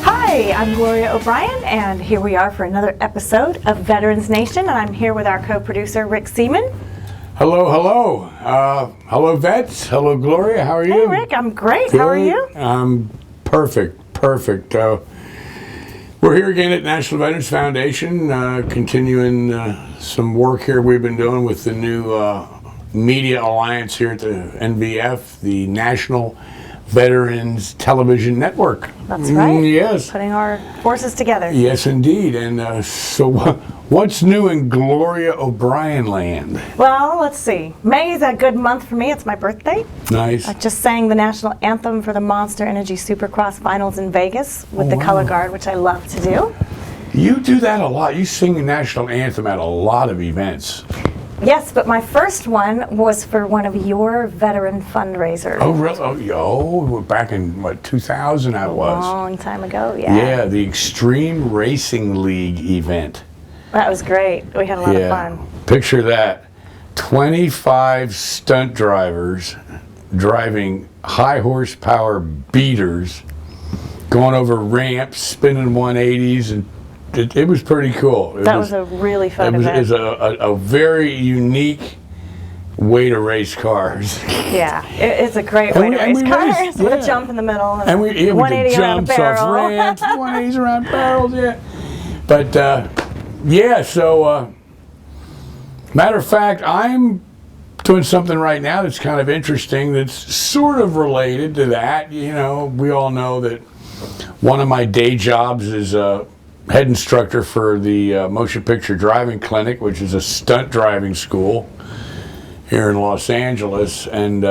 Hi, I'm Gloria O'Brien, and here we are for another episode of Veterans Nation, and I'm here with our co-producer, Rick Seaman. Hello, hello. Hello, vets. Hello, Gloria. How are you? Hey, Rick. I'm great. Good. How are you? I'm perfect. We're here again at National Veterans Foundation, continuing some work here we've been doing with the new media alliance here at the NVF, the National Veterans Television Network. That's right. Yes. Putting our forces together. Yes, indeed. And so what's new in Gloria O'Brien land? Well, let's see. May is a good month for me. It's my birthday. Nice. I just sang the national anthem for the Monster Energy Supercross Finals in Vegas with the Color Guard, which I love to do. You do that a lot. You sing the national anthem at a lot of events. Yes, but my first one was for one of your veteran fundraisers. Oh, really? Oh, back in, 2000 that was? A long time ago, yeah. Yeah, the Extreme Racing League event. That was great. We had a lot of fun. Picture that. 25 stunt drivers driving high horsepower beaters, going over ramps, spinning 180s, and it was pretty cool. That was a really fun event. It was a very unique way to race cars. Yeah, it's a great way to race cars with a jump in the middle. And we did 180 around a jumps barrel. off ramps, 180s around barrels, yeah. But, so, matter of fact, I'm doing something right now that's kind of interesting that's sort of related to that. You know, we all know that one of my day jobs is head instructor for the Motion Picture Driving Clinic, which is a stunt driving school here in Los Angeles. And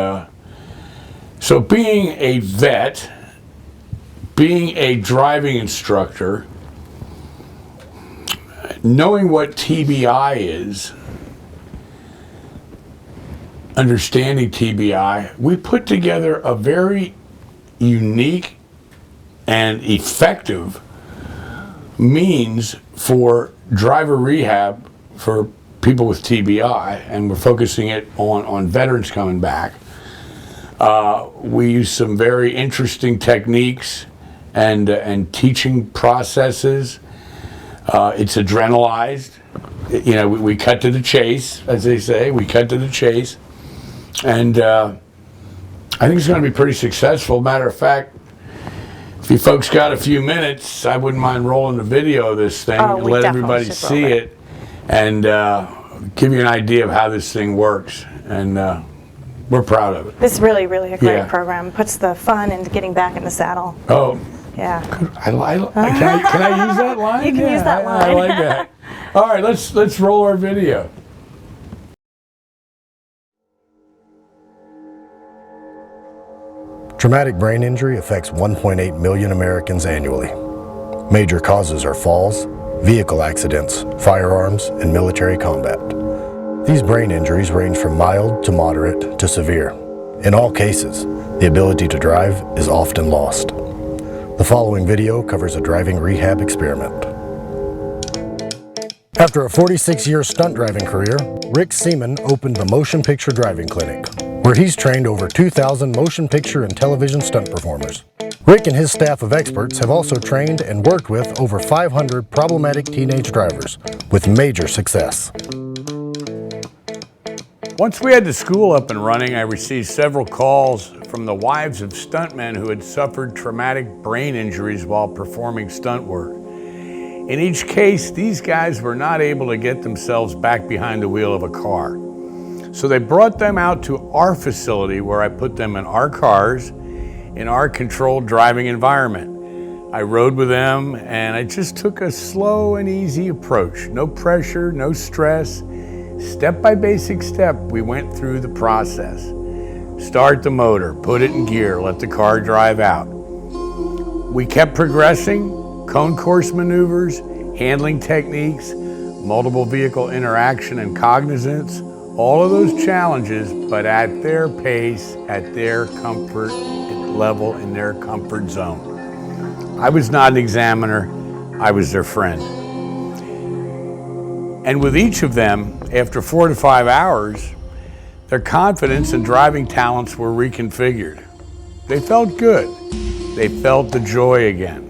so being a vet, being a driving instructor, knowing what TBI is, understanding TBI, we put together a very unique and effective means for driver rehab for people with TBI, and we're focusing it on veterans coming back. We use some very interesting techniques and teaching processes. It's adrenalized. You know, we cut to the chase, as they say. We cut to the chase, and I think it's going to be pretty successful. Matter of fact, if you folks got a few minutes, I wouldn't mind rolling the video of this thing, let everybody see it, and give you an idea of how this thing works. And we're proud of it. It's really, really a great program. Puts the fun into getting back in the saddle. Oh. Yeah. Can I use that line? You can use that line. I like that. All right, let's roll our video. Traumatic brain injury affects 1.8 million Americans annually. Major causes are falls, vehicle accidents, firearms, and military combat. These brain injuries range from mild to moderate to severe. In all cases, the ability to drive is often lost. The following video covers a driving rehab experiment. After a 46-year stunt driving career, Rick Seaman opened the Motion Picture Driving Clinic, where he's trained over 2,000 motion picture and television stunt performers. Rick and his staff of experts have also trained and worked with over 500 problematic teenage drivers with major success. Once we had the school up and running, I received several calls from the wives of stuntmen who had suffered traumatic brain injuries while performing stunt work. In each case, these guys were not able to get themselves back behind the wheel of a car. So they brought them out to our facility where I put them in our cars, in our controlled driving environment. I rode with them and I just took a slow and easy approach. No pressure, no stress. Step by basic step, we went through the process. Start the motor, put it in gear, let the car drive out. We kept progressing, cone course maneuvers, handling techniques, multiple vehicle interaction and cognizance, all of those challenges, but at their pace, at their comfort level, in their comfort zone. I was not an examiner, I was their friend. And with each of them, after 4 to 5 hours, Their confidence and driving talents were reconfigured. They felt good. They felt the joy again.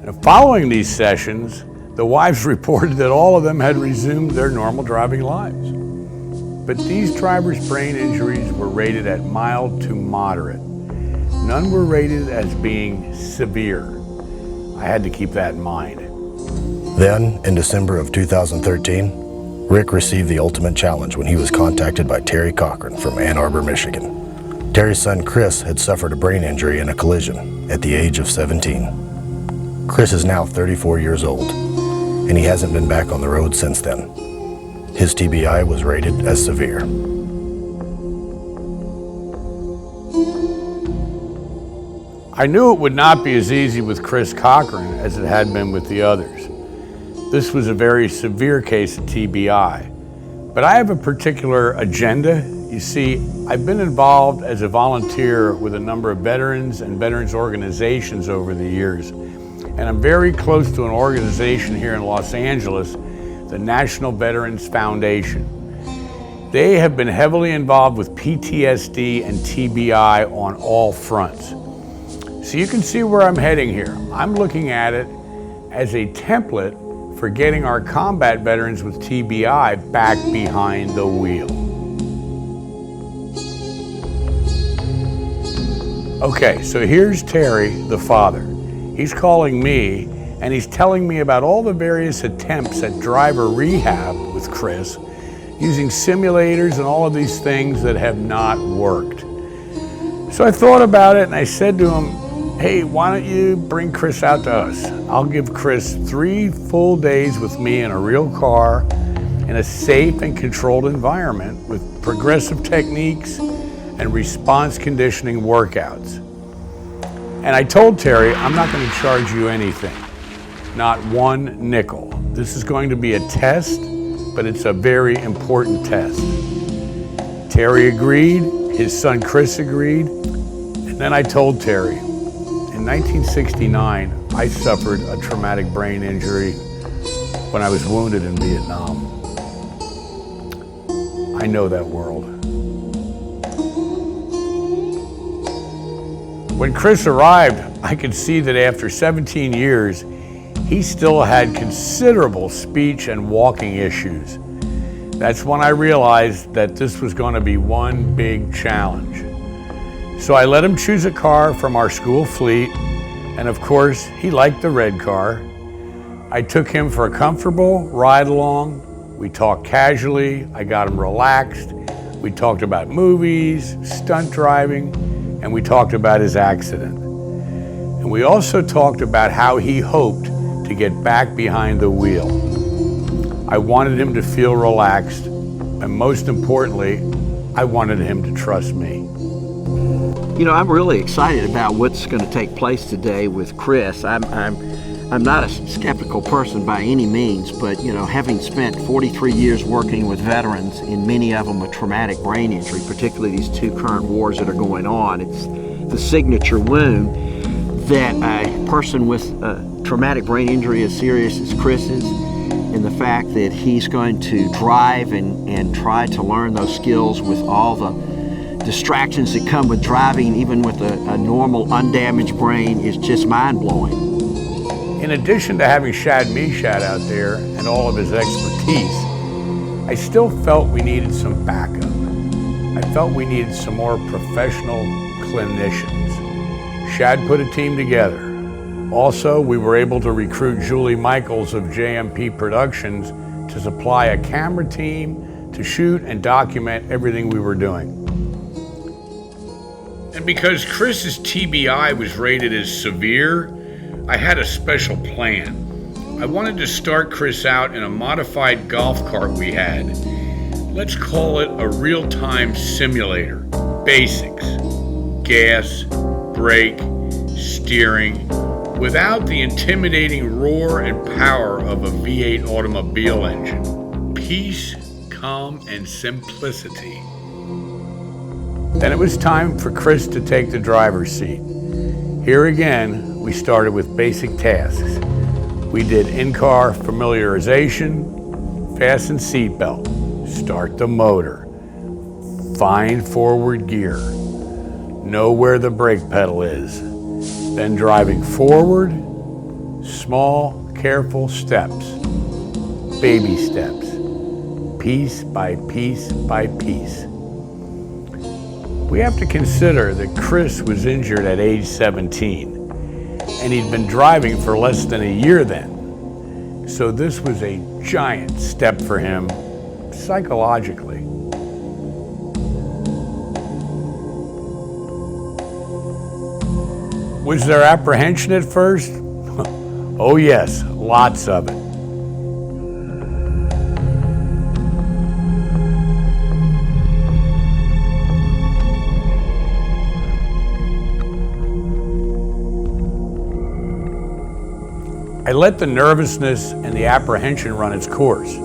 And following these sessions, the wives reported that all of them had resumed their normal driving lives. But these drivers' brain injuries were rated at mild to moderate. None were rated as being severe. I had to keep that in mind. Then, in December of 2013, Rick received the ultimate challenge when he was contacted by Terry Cochran from Ann Arbor, Michigan. Terry's son Chris had suffered a brain injury in a collision at the age of 17. Chris is now 34 years old, and he hasn't been back on the road since then. His TBI was rated as severe. I knew it would not be as easy with Chris Cochran as it had been with the others. This was a very severe case of TBI, but I have a particular agenda. You see, I've been involved as a volunteer with a number of veterans and veterans organizations over the years, and I'm very close to an organization here in Los Angeles, the National Veterans Foundation. They have been heavily involved with PTSD and TBI on all fronts. So you can see where I'm heading here. I'm looking at it as a template for getting our combat veterans with TBI back behind the wheel. Okay, so here's Terry, the father. He's calling me and he's telling me about all the various attempts at driver rehab with Chris, using simulators and all of these things that have not worked. So I thought about it and I said to him, hey, why don't you bring Chris out to us? I'll give Chris 3 full days with me in a real car in a safe and controlled environment with progressive techniques and response conditioning workouts. And I told Terry, I'm not going to charge you anything, not one nickel. This is going to be a test, but it's a very important test. Terry agreed, his son Chris agreed, and then I told Terry, in 1969, I suffered a traumatic brain injury when I was wounded in Vietnam. I know that world. When Chris arrived, I could see that after 17 years, he still had considerable speech and walking issues. That's when I realized that this was going to be one big challenge. So I let him choose a car from our school fleet, and of course, he liked the red car. I took him for a comfortable ride along. We talked casually, I got him relaxed. We talked about movies, stunt driving, and we talked about his accident. And we also talked about how he hoped to get back behind the wheel. I wanted him to feel relaxed, and most importantly, I wanted him to trust me. You know, I'm really excited about what's going to take place today with Chris. I'm not a skeptical person by any means, but you know, having spent 43 years working with veterans, in many of them with traumatic brain injury, particularly these 2 current wars that are going on, it's the signature wound that a person with a traumatic brain injury as serious as Chris's, and the fact that he's going to drive and try to learn those skills with all the distractions that come with driving, even with a normal undamaged brain, is just mind-blowing. In addition to having Shad Meshad out there and all of his expertise, I still felt we needed some backup. I felt we needed some more professional clinicians. Shad put a team together. Also, we were able to recruit Julie Michaels of JMP Productions to supply a camera team to shoot and document everything we were doing. And because Chris's TBI was rated as severe, I had a special plan. I wanted to start Chris out in a modified golf cart we had. Let's call it a real-time simulator. Basics: gas, brake, steering, without the intimidating roar and power of a V8 automobile engine. Peace, calm, and simplicity. Then it was time for Chris to take the driver's seat. Here again, we started with basic tasks. We did in-car familiarization, fasten seatbelt, start the motor, find forward gear, know where the brake pedal is, then driving forward, small, careful steps, baby steps, piece by piece by piece. We have to consider that Chris was injured at age 17, and he'd been driving for less than a year then. So this was a giant step for him psychologically. Was there apprehension at first? Oh yes, lots of it. I let the nervousness and the apprehension run its course.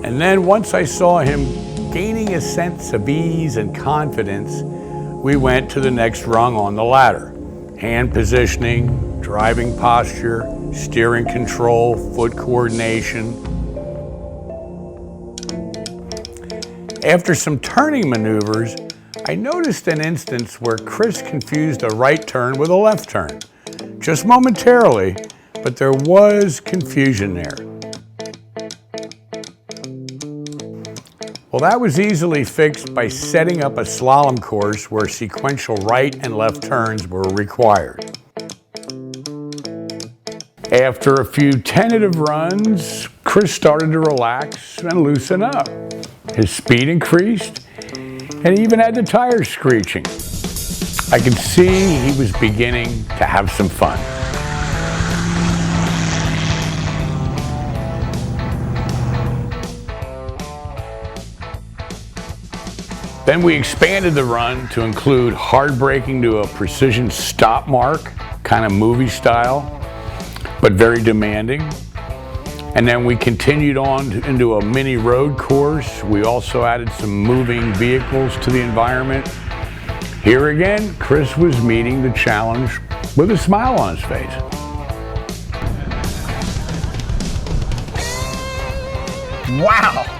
And then once I saw him gaining a sense of ease and confidence, we went to the next rung on the ladder. Hand positioning, driving posture, steering control, foot coordination. After some turning maneuvers, I noticed an instance where Chris confused a right turn with a left turn. Just momentarily, but there was confusion there. Well, that was easily fixed by setting up a slalom course where sequential right and left turns were required. After a few tentative runs, Chris started to relax and loosen up. His speed increased, and he even had the tires screeching. I could see he was beginning to have some fun. Then we expanded the run to include hard braking to a precision stop mark, kind of movie style, but very demanding. And then we continued on into a mini road course. We also added some moving vehicles to the environment. Here again, Chris was meeting the challenge with a smile on his face. Wow!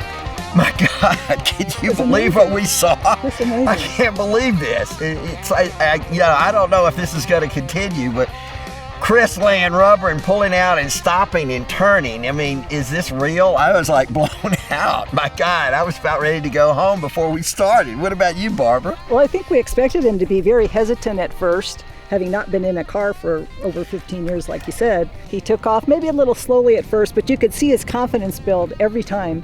My God, can you believe what we saw? It's amazing. I can't believe this. I don't know if this is going to continue, but Chris laying rubber and pulling out and stopping and turning. I mean, is this real? I was like blown out. My God, I was about ready to go home before we started. What about you, Barbara? Well, I think we expected him to be very hesitant at first, having not been in a car for over 15 years, like you said. He took off maybe a little slowly at first, but you could see his confidence build every time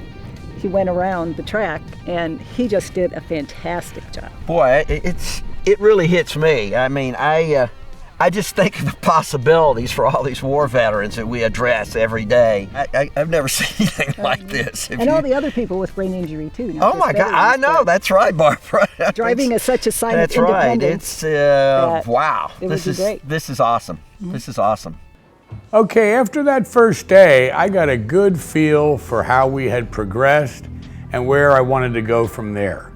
he went around the track, and he just did a fantastic job. Boy, it really hits me. I mean, I just think of the possibilities for all these war veterans that we address every day. I've never seen anything like this. And all the other people with brain injury too. Oh my God, I know, that's right, Barbara. Driving is such a sign of independence. That's right, wow. This is awesome. Mm-hmm. This is awesome. Okay, after that first day, I got a good feel for how we had progressed and where I wanted to go from there.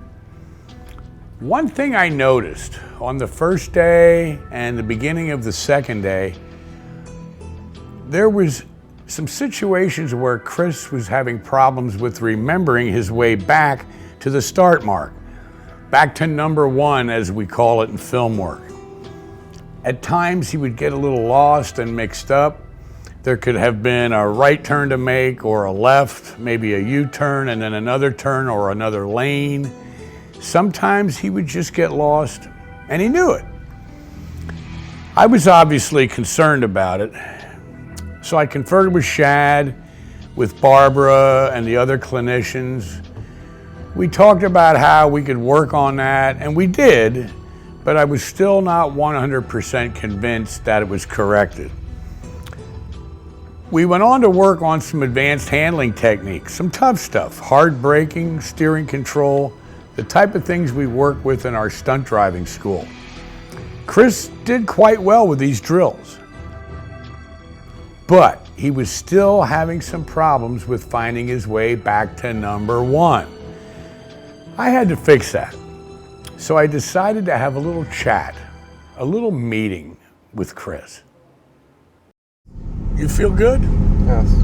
One thing I noticed on the first day and the beginning of the second day, there was some situations where Chris was having problems with remembering his way back to the start mark, back to number one, as we call it in film work. At times he would get a little lost and mixed up. There could have been a right turn to make or a left, maybe a U-turn and then another turn or another lane. Sometimes he would just get lost, and he knew it. I was obviously concerned about it, so I conferred with Shad, with Barbara and the other clinicians. We talked about how we could work on that, and we did, but I was still not 100% convinced that it was corrected. We went on to work on some advanced handling techniques, some tough stuff, hard braking, steering control, the type of things we work with in our stunt driving school. Chris did quite well with these drills, but he was still having some problems with finding his way back to number one. I had to fix that. So I decided to have a little chat, a little meeting with Chris. You feel good? Yes.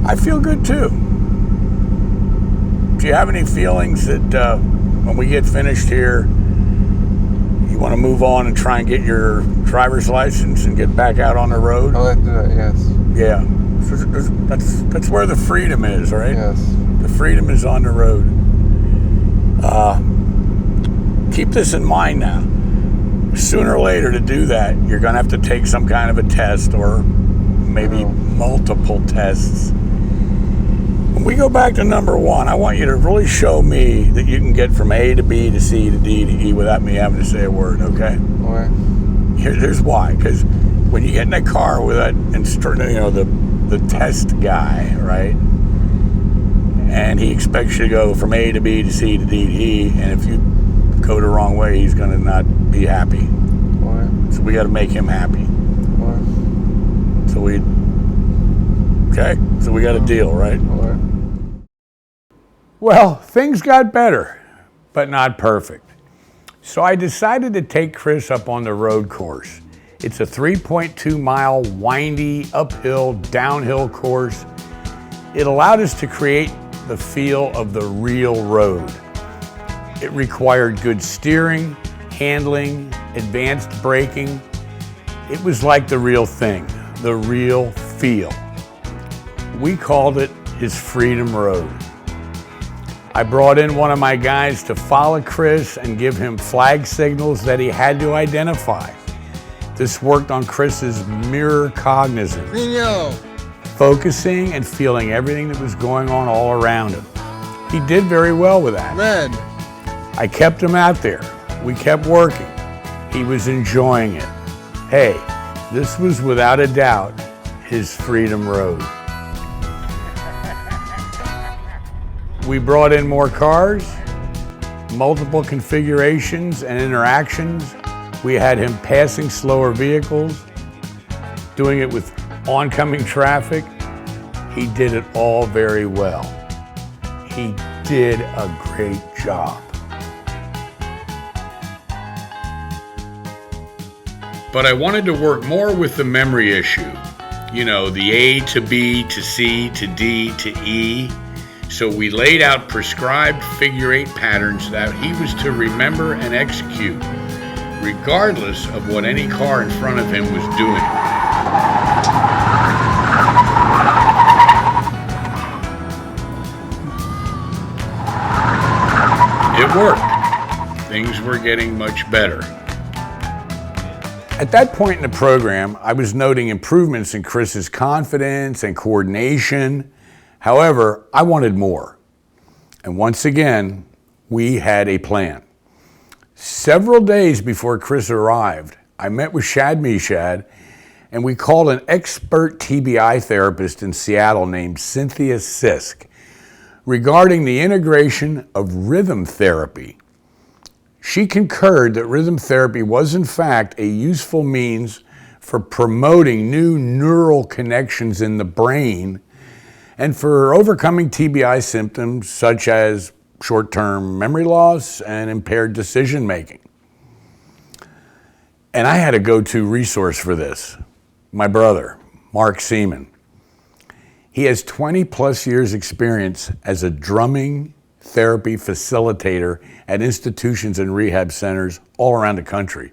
I feel good too. Do you you have any feelings that when we get finished here, you want to move on and try and get your driver's license and get back out on the road? I'd like to do that, yes. Yeah. So that's where the freedom is, right? Yes. The freedom is on the road. Keep this in mind now. Sooner or later, to do that, you're going to have to take some kind of a test, or maybe multiple tests. When we go back to number one, I want you to really show me that you can get from A to B to C to D to E without me having to say a word, okay? Why? Here's why. Because when you get in a car with that instructor, the test guy, right? And he expects you to go from A to B to C to D to E, and if you go the wrong way, he's going to not be happy. Why? So we got to make him happy. Why? So we got a deal, right? Why? Well, things got better, but not perfect. So I decided to take Chris up on the road course. It's a 3.2 mile windy uphill downhill course. It allowed us to create the feel of the real road. It required good steering, handling, advanced braking. It was like the real thing, the real feel. We called it his Freedom Road. I brought in one of my guys to follow Chris and give him flag signals that he had to identify. This worked on Chris's mirror cognizance, focusing and feeling everything that was going on all around him. He did very well with that. Red. I kept him out there. We kept working. He was enjoying it. Hey, this was without a doubt his Freedom Road. We brought in more cars, multiple configurations and interactions. We had him passing slower vehicles, doing it with oncoming traffic. He did it all very well. He did a great job. But I wanted to work more with the memory issue. You know, the A to B to C to D to E. So we laid out prescribed figure eight patterns that he was to remember and execute, regardless of what any car in front of him was doing. It worked. Things were getting much better. At that point in the program, I was noting improvements in Chris's confidence and coordination. However, I wanted more. And once again, we had a plan. Several days before Chris arrived, I met with Shad Meshad, and we called an expert TBI therapist in Seattle named Cynthia Sisk regarding the integration of rhythm therapy. She concurred that rhythm therapy was in fact a useful means for promoting new neural connections in the brain and for overcoming TBI symptoms such as short-term memory loss and impaired decision-making. And I had a go-to resource for this, my brother, Mark Seaman. He has 20 plus years experience as a drumming therapy facilitator at institutions and rehab centers all around the country.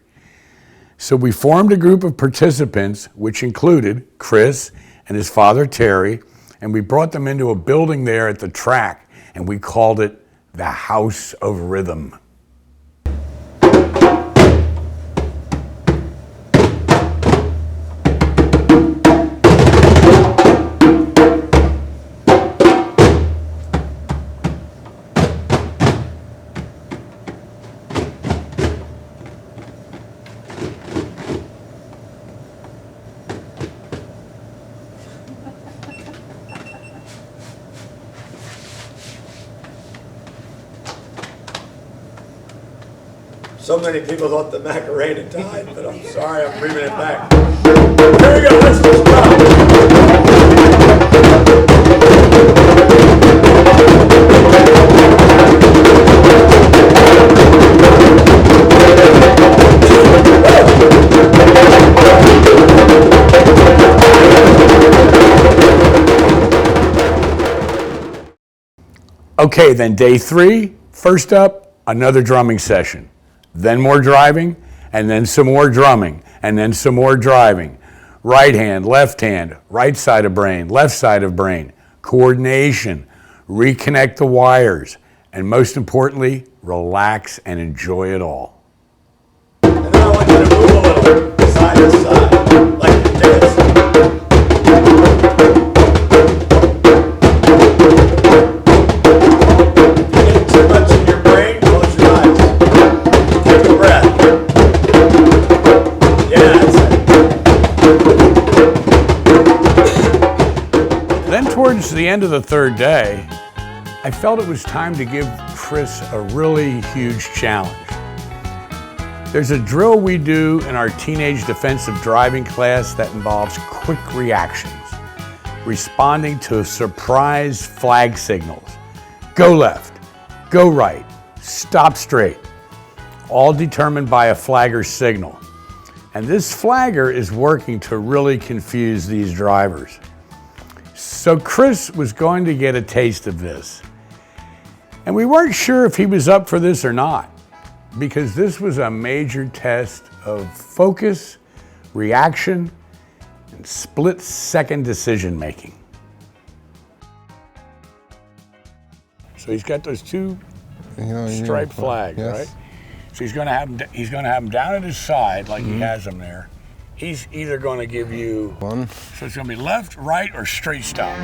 So we formed a group of participants, which included Chris and his father, Terry, and we brought them into a building there at the track, and we called it the House of Rhythm. So many people thought the Macarena died, but I'm sorry, I'm bringing it back. Here we go, let's just Okay, then day 3, first up, another drumming session. Then more driving, and then some more drumming, and then some more driving. Right hand, right side of brain, left side of brain. Coordination, reconnect the wires, and most importantly, relax and enjoy it all. And then I want you to move a little, side to side, like you dance. Getting too much in your brain, close your eyes. Take a breath. Yeah, that's it. Then towards the end of the 3rd day, I felt it was time to give Chris a really huge challenge. There's a drill we do in our teenage defensive driving class that involves quick reactions, responding to surprise flag signals. Go left, go right, stop straight, all determined by a flagger's signal. And this flagger is working to really confuse these drivers. So Chris was going to get a taste of this. And we weren't sure if he was up for this or not, because this was a major test of focus, reaction, and split-second decision making. So he's got those 2 striped flags, yes. right? So he's going to have them down at his side like he has them there. He's either going to give you 1. So it's going to be left, right, or straight stop.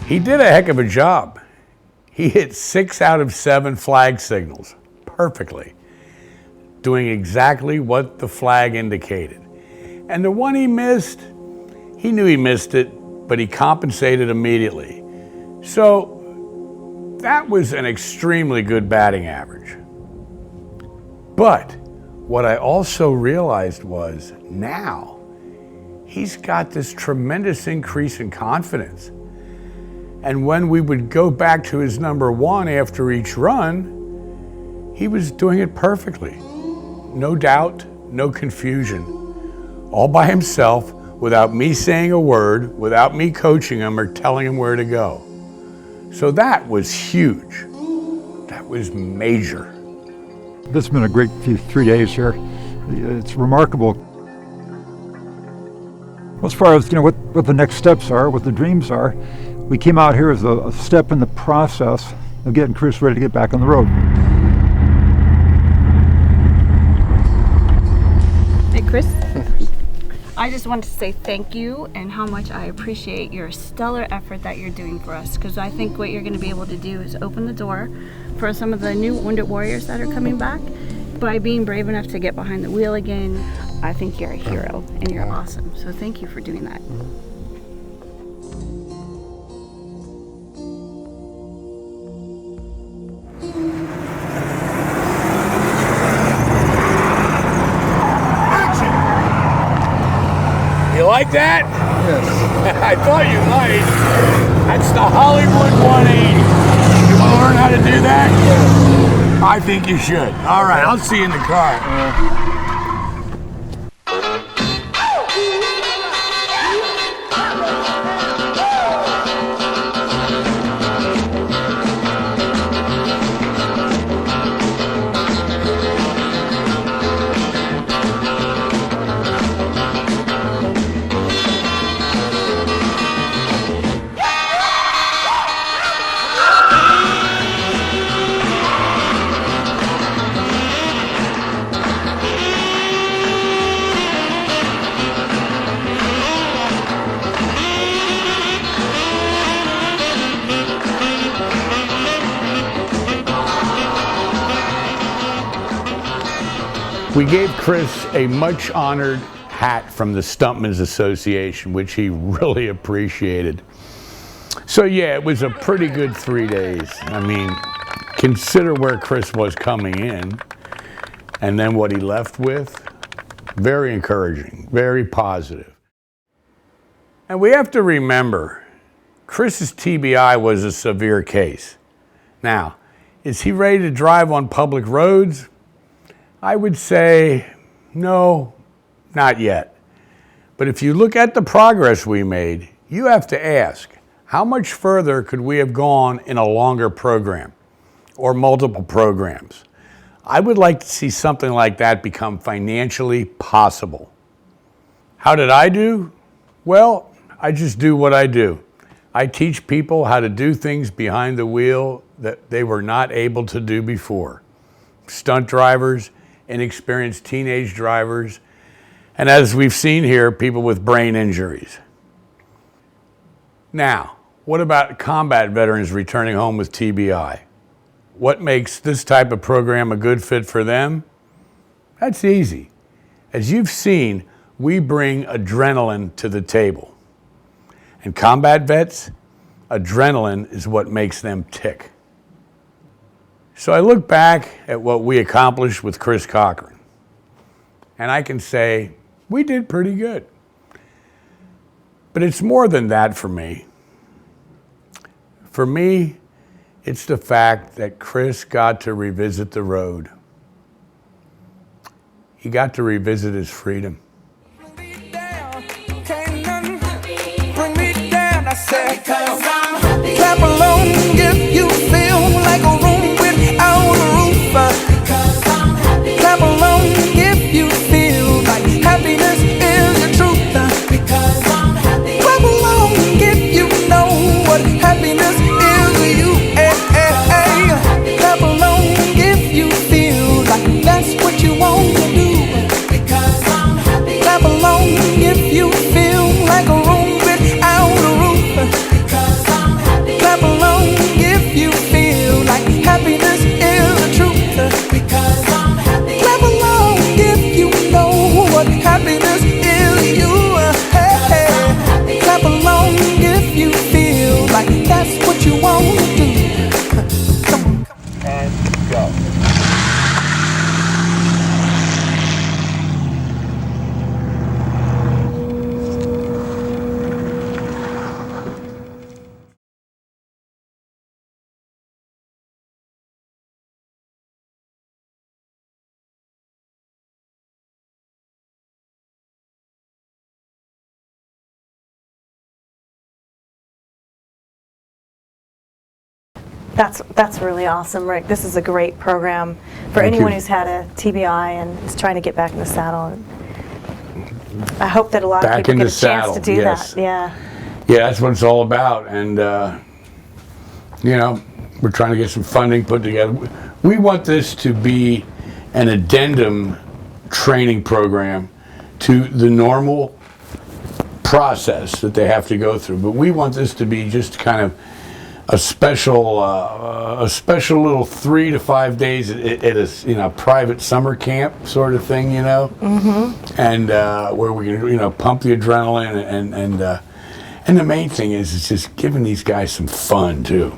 He did a heck of a job. He hit 6 out of 7 flag signals perfectly, doing exactly what the flag indicated. And the one he missed, he knew he missed it, but he compensated immediately. So that was an extremely good batting average. But what I also realized was now he's got this tremendous increase in confidence. And when we would go back to his number 1 after each run, he was doing it perfectly. No doubt, no confusion. All by himself, without me saying a word, without me coaching him or telling him where to go. So that was huge. That was major. This has been a great 3 days here. It's remarkable. As far as what the next steps are, what the dreams are, we came out here as a step in the process of getting Chris ready to get back on the road. Hey, Chris. I just wanted to say thank you and how much I appreciate your stellar effort that you're doing for us, because I think what you're going to be able to do is open the door for some of the new Wounded Warriors that are coming back. By being brave enough to get behind the wheel again, I think you're a hero and you're awesome. So thank you for doing that. You like that? Yes. I thought you might. That's the Hollywood 180. You want to learn how to do that? Yes. I think you should. All right, I'll see you in the car. We gave Chris a much honored hat from the Stuntmen's Association, which he really appreciated. So yeah, it was a pretty good 3 days. I mean, consider where Chris was coming in and then what he left with. Very encouraging, very positive. And we have to remember, Chris's TBI was a severe case. Now, is he ready to drive on public roads? I would say no, not yet. But if you look at the progress we made, you have to ask, how much further could we have gone in a longer program or multiple programs? I would like to see something like that become financially possible. How did I do? Well, I just do what I do. I teach people how to do things behind the wheel that they were not able to do before. Stunt drivers, inexperienced teenage drivers, and as we've seen here, people with brain injuries. Now, what about combat veterans returning home with TBI? What makes this type of program a good fit for them? That's easy. As you've seen, we bring adrenaline to the table. And combat vets, adrenaline is what makes them tick. So I look back at what we accomplished with Chris Cochran, and I can say, we did pretty good. But it's more than that for me. For me, it's the fact that Chris got to revisit the road. He got to revisit his freedom. Clap along if you feel like a room without a roof. Clap along if you feel like happiness is the truth. Clap along if you know what happiness is to you. Clap along if you feel like that's what you want to do. Clap along if you feel like a room without a roof. Clap along if you feel like happiness is the truth. Clap along if you know what happiness is to you. Clap along if you feel like that's what you want to do. Come on. And go. That's really awesome, Rick. This is a great program for Thank anyone you. who's had a TBI and is trying to get back in the saddle. I hope that a lot of Back people in get the a chance saddle, to do yes. that. Yeah. Yeah, that's what it's all about. And, you know, we're trying to get some funding put together. We want this to be an addendum training program to the normal process that they have to go through. But we want this to be just kind of a special little 3 to 5 days at a private summer camp sort of thing, and where we can pump the adrenaline and the main thing is it's just giving these guys some fun too.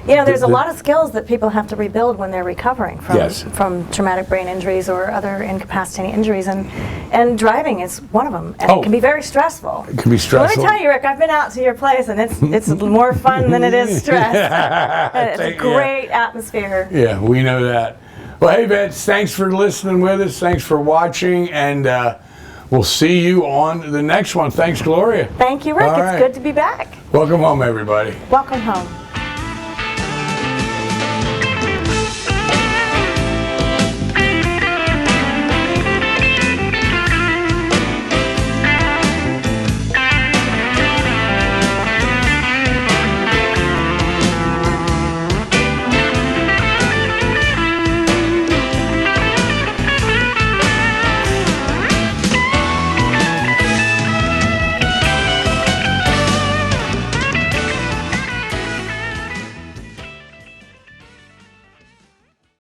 There's a lot of skills that people have to rebuild when they're recovering from traumatic brain injuries or other incapacitating injuries, and driving is one of them. And it can be very stressful. It can be stressful. Let me tell you, Rick, I've been out to your place, and it's more fun than it is stress. It's a great atmosphere. Yeah, we know that. Well, hey, vets, thanks for listening with us. Thanks for watching, and we'll see you on the next one. Thanks, Gloria. Thank you, Rick. All It's right. good to be back. Welcome home, everybody. Welcome home.